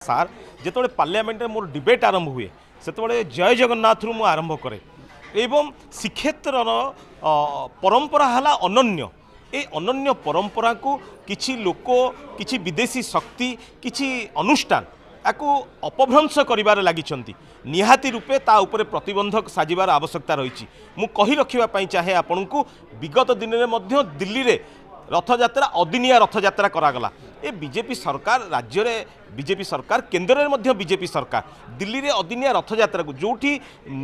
सार जिते पार्लियामेंट मोर डिबेट आरंभ हुए से जय जगन्नाथ रु आरंभ करे एवं श्रीक्षेत्र परंपरा है अनन्य ए अनन्य परंपरा को किछि लोक किछि विदेशी शक्ति किछि अनुष्ठान याकू अपभ्रंश करिबार लागिछंती निहाती रूपे ता उपरे प्रतिबंधक साजिबार आवश्यकता रही मु कहि रखिबा चाहे आपन को विगत दिन में मध्य दिल्ली रे रथयात्रा अदिनिया रथयात्रा करागला ए बीजेपी सरकार राज्य रे बीजेपी सरकार केंद्र में मध्य बीजेपी सरकार दिल्ली रे अदिनिया रथयात्रा को जोठी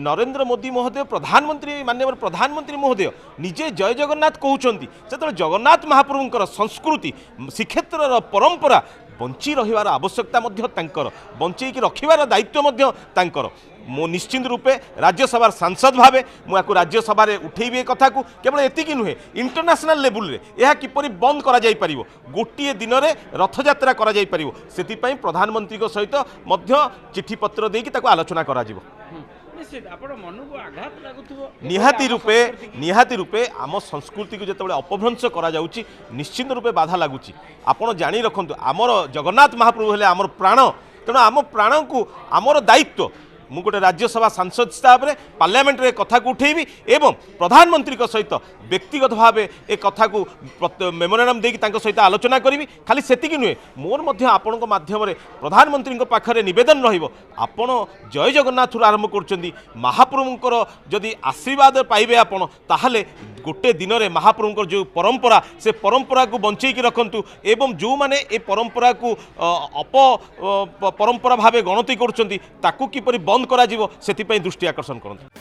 नरेंद्र मोदी महोदय प्रधानमंत्री माननीय प्रधानमंत्री महोदय निजे जय जगन्नाथ कहउचंती से जगन्नाथ महाप्रभुंकर संस्कृति श्रीक्षेत्र परंपरा बंची रहिबार आवश्यकता मध्य तांकर बंचेकी रखिबार दायित्व मध्य तांकर मो निश्चिंत रूपे राज्यसभा सांसद भावे मुझे राज्यसभा उठेबी कथा को केवल एतिकी नुहे इंटरनेशनल लेवल रे यह किपरि बंद करा जाई परिवो गोटिए दिन में रथयात्रा करा जाई परिवो सेतिपई प्रधानमंत्री को सहित मध्य चिठी पत्र देकी ताको आलोचना करा जिवो निहाती रूपे आम संस्कृति को जिते अपभ्रंश करा जाउची निश्चिंत रूपे बाधा लगुच आपण जानी रखु आमर जगन्नाथ महाप्रभु हेले आमर प्राण तेणु आम प्राण को आमर दायित्व मु गोटे राज्यसभा सांसद हिसाब से पार्लियामेंट रे कथा को उठेबी एवं प्रधानमंत्री सहित व्यक्तिगत भाव ए कथा को मेमोरेंडम देकी तांको सहित आलोचना करी खाली सेतिकी नुहे मोर मध्य आपण माध्यम प्रधानमंत्री पाखरे निवेदन रहिबो आपण जय जगन्नाथ आरंभ करछंदी महाप्रभुंकर जदि आशीर्वाद पाइबे आपण ताहले गोटे दिन में महाप्रभुंकर जो परंपरा से परंपरा को बंचेकी रखंतु एवं जो माने ए परंपरा को परंपरा भावे गणति करछंदी ताकू किपरि बंद करा जिवो सेति पई दृष्टि आकर्षण करंतु।